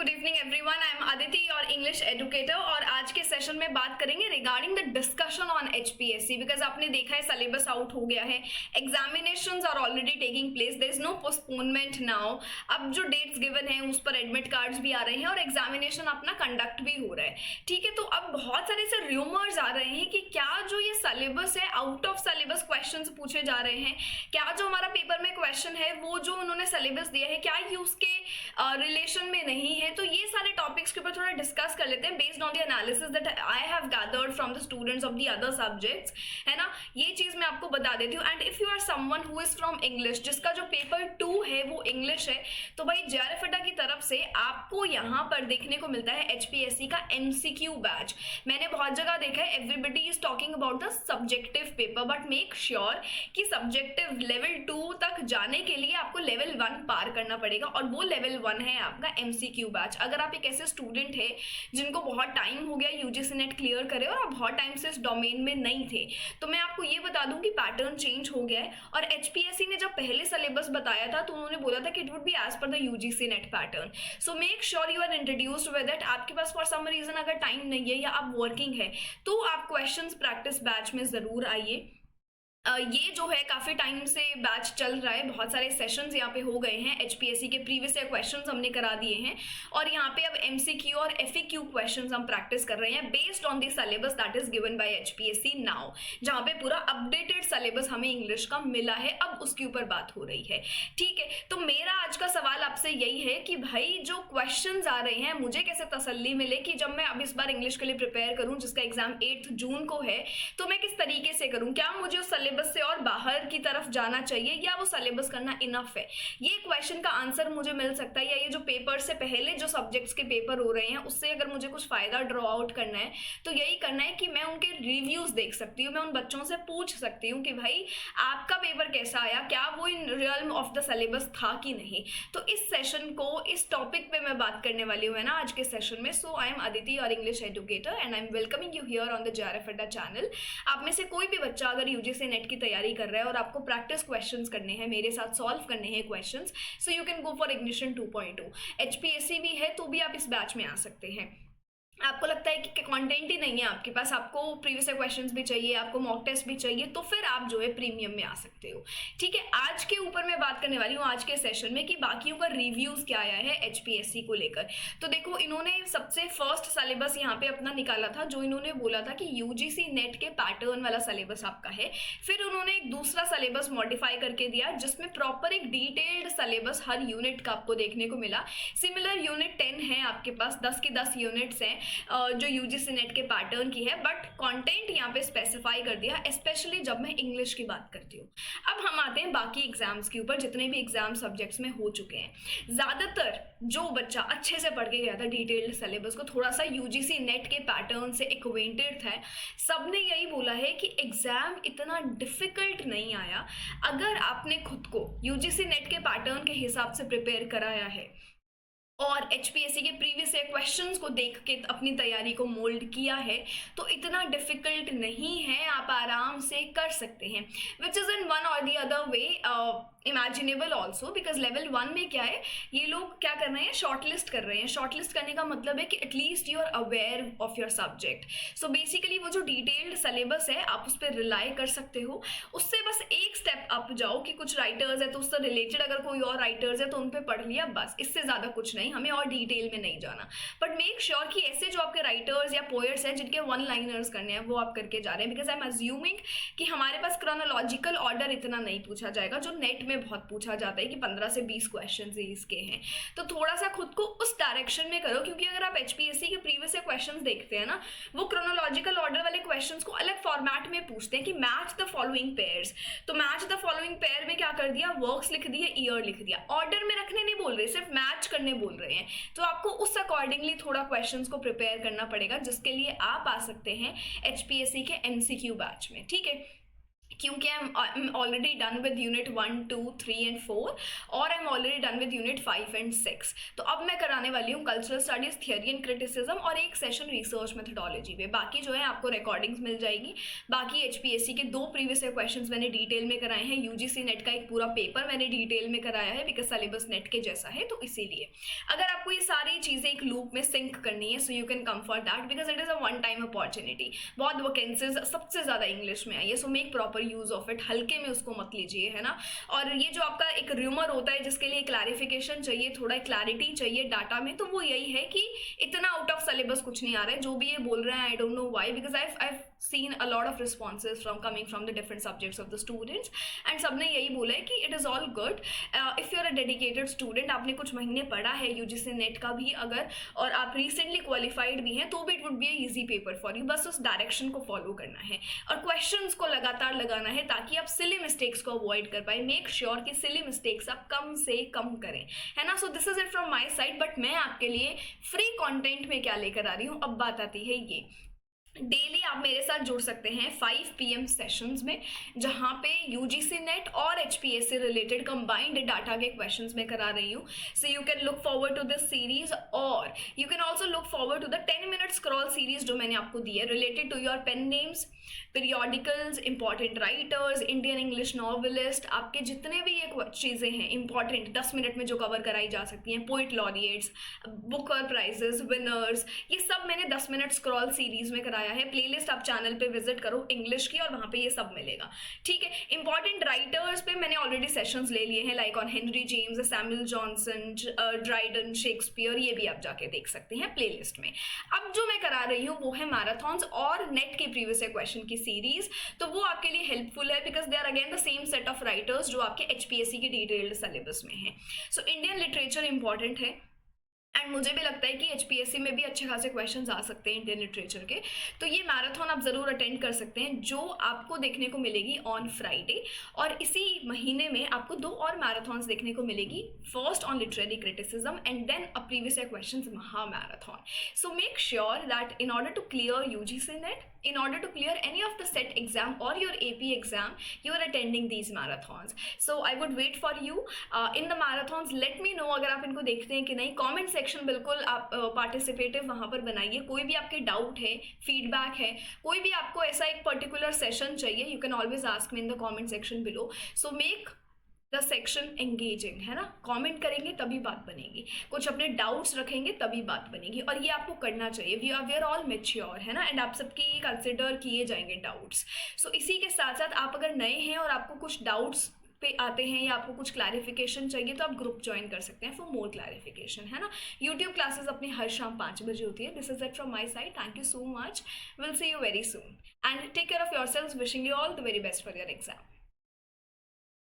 Good evening everyone. I am Aditi और English educator और आज के सेशन में बात करेंगे regarding the discussion on HPSC. Because आपने देखा है सिलेबस आउट हो गया है, examinations are already taking place, there is no postponement now. अब जो डेट्स गिवन है उस पर एडमिट कार्ड्स भी आ रहे हैं और एग्जामिनेशन अपना कंडक्ट भी हो रहा है। ठीक है, तो अब बहुत सारे से र्यूमर्स आ रहे हैं कि क्या जो ये सिलेबस है आउट ऑफ सिलेबस क्वेश्चंस पूछे जा रहे हैं, क्या जो हमारा पेपर में क्वेश्चन है वो जो उन्होंने सिलेबस दिया है क्या ये उसके रिलेशन में नहीं है। तो ये सारे टॉपिक्स के ऊपर थोड़ा डिस्कस कर लेते हैं based on the analysis that I have gathered from the students of the other subjects, है ना। ये चीज मैं आपको बता देती हूँ। And if you are someone who is from English, जिसका जो पेपर 2 है वो इंग्लिश है, तो भाई जेआरएफ अड्डा की तरफ से आपको यहाँ पर देखने को मिलता है एचपीएससी का एमसीक्यू बैच। मैंने बहुत जगह देखा है everybody is talking about the subjective paper, but make sure कि सब्जेक्टिव लेवल 2 तक जाने के लिए आपको लेवल 1 पार करना पड़ेगा और वो लेवल 1 है आपका एमसीक्यू बैच। अगर आप एक ऐसे स्टूडेंट है जिनको बहुत टाइम हो गया यूजीसी नेट क्लियर करे और आप बहुत टाइम से इस डोमेन में नहीं थे, तो मैं आपको ये बता दूं कि पैटर्न चेंज हो गया है। और एचपीएससी ने जब पहले सिलेबस बताया था तो उन्होंने बोला था कि it would be as per the UGC NET pattern. So make sure you are introduced with that. आपके पास फॉर सम रीजन अगर टाइम नहीं है या आप वर्किंग है तो आप क्वेश्चंस प्रैक्टिस बैच में जरूर आइए। ये जो है काफ़ी टाइम से बैच चल रहा है, बहुत सारे सेशंस यहाँ पे हो गए हैं, एचपीएससी के प्रीवियस ईयर क्वेश्चंस हमने करा दिए हैं और यहाँ पे अब एमसीक्यू और एफएक्यू क्वेश्चंस हम प्रैक्टिस कर रहे हैं based on the syllabus that is given by HPSC now, जहाँ पे पूरा अपडेटेड सिलेबस हमें इंग्लिश का मिला है, अब उसके ऊपर बात हो रही है। ठीक है, तो मेरा आज का सवाल आपसे यही है कि भाई जो क्वेश्चन आ रहे हैं मुझे कैसे तसल्ली मिले कि जब मैं अब इस बार इंग्लिश के लिए प्रिपेयर करूँ जिसका एग्जाम 8 जून को है, तो मैं किस तरीके से करूँ, क्या मुझे उस सिलेबस से और बाहर की तरफ जाना चाहिए या वो सिलेबस करना इनफ है। ये क्वेश्चन का आंसर मुझे मिल सकता है, या ये जो पेपर से पहले जो सब्जेक्ट्स के पेपर हो रहे हैं उससे अगर मुझे कुछ फायदा ड्रॉ आउट करना है तो यही करना है कि मैं उनके रिव्यूज देख सकती हूँ, मैं उन बच्चों से पूछ सकती हूँ कि भाई आपका पेपर कैसा आया, क्या वो इन रियल्म ऑफ द सिलेबस था कि नहीं। तो इस सेशन को इस टॉपिक पे मैं बात करने वाली हूँ, है ना, आज के सेशन में। सो आई एम अदिति और English educator and I am welcoming you here on the JRF अड्डा चैनल। आप में से कोई भी बच्चा अगर यूजीसी नेट की तैयारी कर रहा है और आपको प्रैक्टिस क्वेश्चंस करने हैं, मेरे साथ सॉल्व करने हैं questions, so you can go for ignition 2.2। HPSC भी है तो भी आप इस बैच में आ सकते हैं। आपको लगता है कि कंटेंट ही नहीं है आपके पास, आपको प्रीवियस क्वेश्चंस भी चाहिए, आपको मॉक टेस्ट भी चाहिए, तो फिर आप जो है प्रीमियम में आ सकते हो। ठीक है, आज के ऊपर मैं बात करने वाली हूँ आज के सेशन में कि बाकियों का रिव्यूज क्या आया है एचपीएससी को लेकर। तो देखो, इन्होंने सबसे फर्स्ट सिलेबस यहाँ पे अपना निकाला था जो इन्होंने बोला था कि यूजीसी नेट के पैटर्न वाला सिलेबस आपका है। फिर उन्होंने एक दूसरा सिलेबस मॉडिफाई करके दिया जिसमें प्रॉपर एक डिटेल्ड सिलेबस हर यूनिट का आपको देखने को मिला। सिमिलर यूनिट 10 है आपके पास, 10 की 10 यूनिट्स हैं जो यूजीसी नेट के पैटर्न की है, बट कंटेंट यहाँ पे स्पेसिफाई कर दिया, स्पेशली जब मैं इंग्लिश की बात करती हूँ। अब हम आते हैं बाकी एग्जाम्स के ऊपर, जितने भी एग्जाम सब्जेक्ट्स में हो चुके हैं। ज्यादातर जो बच्चा अच्छे से पढ़ के गया था डिटेल्ड सिलेबस को, थोड़ा सा यूजीसी नेट के पैटर्न से एक्वेंटेड था, सबने यही बोला है कि एग्जाम इतना डिफिकल्ट नहीं आया अगर आपने खुद को यूजीसी नेट के पैटर्न के हिसाब से प्रिपेयर कराया है और एचपीएससी के प्रीवियस ईयर क्वेश्चंस को देख के अपनी तैयारी को मोल्ड किया है, तो इतना डिफिकल्ट नहीं है, आप आराम से कर सकते हैं। विच इज़ इन वन और the other way imaginable also, because level 1 में क्या है, ये लोग क्या कर रहे हैं, शॉर्टलिस्ट कर रहे हैं। शॉर्टलिस्ट करने का मतलब है कि at least you are aware of your subject. So basically वो जो डिटेल्ड सिलेबस है आप उस पर रिलाई कर सकते हो, उससे बस एक स्टेप अप जाओ कि कुछ राइटर्स है तो उससे रिलेटेड अगर कोई और राइटर्स है तो उन पर पढ़ लिया, बस, इससे ज़्यादा कुछ नहीं, हमें और डिटेल में नहीं जाना। बट मेक श्योर कि ऐसे जो आपके राइटर्स या पोएट्स हैं जिनके 1 लाइनर्स करने हैं वो आप करके जा रहे हैं, बिकॉज आई एम अज्यूमिंग कि हमारे पास क्रोनोलॉजिकल ऑर्डर इतना नहीं पूछा जाएगा जो नेट में बहुत पूछा जाता है कि 15 से 20 क्वेश्चन इसके हैं। तो थोड़ा सा खुद को उस डायरेक्शन में करो, क्योंकि अगर आप एचपीएससी के प्रीवियस क्वेश्चंस देखते हैं ना, वो क्रोनोलॉजिकल ऑर्डर वाले क्वेश्चंस को अलग फॉर्मेट में पूछते हैं कि मैच द फॉलोइंग पेयर्स। तो मैच द फॉलोइंग पेयर में क्या कर दिया, वर्क्स लिख दिए, ईयर लिख दिया, ऑर्डर में रखने नहीं बोल रहे, सिर्फ मैच करने बोल रहे हैं। तो आपको उस अकॉर्डिंगली थोड़ा क्वेश्चंस को प्रिपेयर करना पड़ेगा, जिसके लिए आप आ सकते हैं एचपीएससी के एमसीक्यू बैच में। ठीक है, क्योंकि I am already done with unit 1, 2, 3 and 4 और I am already done with unit 5 and 6। तो अब मैं कराने वाली हूँ cultural studies, theory and criticism और एक सेशन रिसर्च मेथोडोलॉजी पे। बाकी जो है आपको रिकॉर्डिंग्स मिल जाएगी। बाकी एचपीएससी के 2 प्रीवियस ईयर क्वेश्चंस मैंने डिटेल में कराए हैं। यूजीसी नेट का एक पूरा पेपर मैंने डिटेल में कराया है बिकॉज सिलेबस नेट के जैसा है। तो इसीलिए अगर आपको ये सारी चीज़ें एक लूप में सिंक करनी है सो you can come for that because it is a one time opportunity. बहुत वैकेंसीज सबसे ज़्यादा इंग्लिश में आई है, so make proper use of it. हल्के में उसको मत लीजिए, है ना। और ये जो आपका एक र्यूमर होता है जिसके लिए क्लैरिफिकेशन चाहिए, थोड़ा क्लैरिटी चाहिए डाटा में, तो वो यही है कि इतना आउट ऑफ सिलेबस कुछ नहीं आ रहा है। जो भी ये बोल रहे हैं I don't know why, because I seen a lot of responses from coming from the different subjects of the students and सबने यही बोला है कि it is all good if you are a dedicated student, आपने कुछ महीने पढ़ा है यूजीसी नेट का भी अगर, और आप रिसेंटली क्वालिफाइड भी हैं, तो भी it would B a easy paper for you। बस उस डायरेक्शन को फॉलो करना है और क्वेश्चंस को लगातार लगाना है ताकि आप सिली मिस्टेक्स को अवॉइड कर पाए। मेक श्योर कि सिली मिस्टेक्स आप कम से कम करें, है ना। So this is it from my side. But मैं आपके लिए फ्री कॉन्टेंट में क्या लेकर आ रही हूँ, अब बात आती है ये। डेली आप मेरे साथ जुड़ सकते हैं 5 PM सेशंस में, जहां पे यूजीसी नेट और एचपीएससी रिलेटेड कंबाइंड डाटा के क्वेश्चंस में करा रही हूँ। So you can look forward to this series और you can also look forward to the 10 minute scroll series जो मैंने आपको दी है related to your pen names, periodicals, important writers, Indian English novelist, आपके जितने भी ये चीज़ें हैं इंपॉर्टेंट 10 मिनट में जो कवर कराई जा सकती हैं, poet laureates, Booker prizes, winners, ये सब मैंने 10 मिनट स्क्रॉल सीरीज में कराया है। प्लेलिस्ट आप चैनल पे विजिट करो इंग्लिश की और वहाँ पे ये सब मिलेगा, ठीक है। इंपॉर्टेंट राइटर्स पे मैंने ऑलरेडी सेशंस ले लिए हैं, like on Henry James, Samuel Johnson, Dryden, Shakespeare, ये भी आप जाके देख सकते हैं प्लेलिस्ट में। अब जो मैं करा रही हूँ वो है मैराथन्स और नेट के प्रीवियस क्वेश्चन की सीरीज, तो वो आपके लिए हेल्पफुल है because they are again the same set of writers जो आपके एचपीएससी के डिटेल्ड सिलेबस में है। सो इंडियन लिटरेचर इंपॉर्टेंट है एंड मुझे भी लगता है कि एचपीएससी में भी अच्छे खासे क्वेश्चंस आ सकते हैं इंडियन लिटरेचर के। तो ये मैराथन आप ज़रूर अटेंड कर सकते हैं जो आपको देखने को मिलेगी ऑन फ्राइडे। और इसी महीने में आपको 2 और मैराथन्स देखने को मिलेगी, first on literary criticism and then a previous year questions महा marathon. So make sure that in order to clear UGC NET, in order to clear any of the set exam or your AP exam, you are attending these marathons. So I would wait for you in the marathons. Let me know अगर आप इनको देखते हैं कि नहीं। Comment section बिल्कुल आप participative वहाँ पर बनाइए। कोई भी आपके डाउट है, फीडबैक है, कोई भी आपको ऐसा एक पर्टिकुलर सेशन चाहिए, you can always ask me in the comment section below. So make the section engaging, है ना। कमेंट करेंगे तभी बात बनेगी, कुछ अपने डाउट्स रखेंगे तभी बात बनेगी, और ये आपको करना चाहिए। वी आर ऑल मेच्योर, है ना, एंड आप सबकी कंसिडर किए जाएंगे डाउट्स। सो इसी के साथ साथ आप अगर नए हैं और आपको कुछ डाउट्स पे आते हैं या आपको कुछ क्लैरिफिकेशन चाहिए तो आप ग्रुप ज्वाइन कर सकते हैं फॉर मोर क्लैरिफिकेशन, है ना। यूट्यूब क्लासेस अपनी हर शाम 5 बजे होती है। This is it from my side. Thank you so much. Will see you very soon and take care of yourself. Wishing you all the very best for your exam.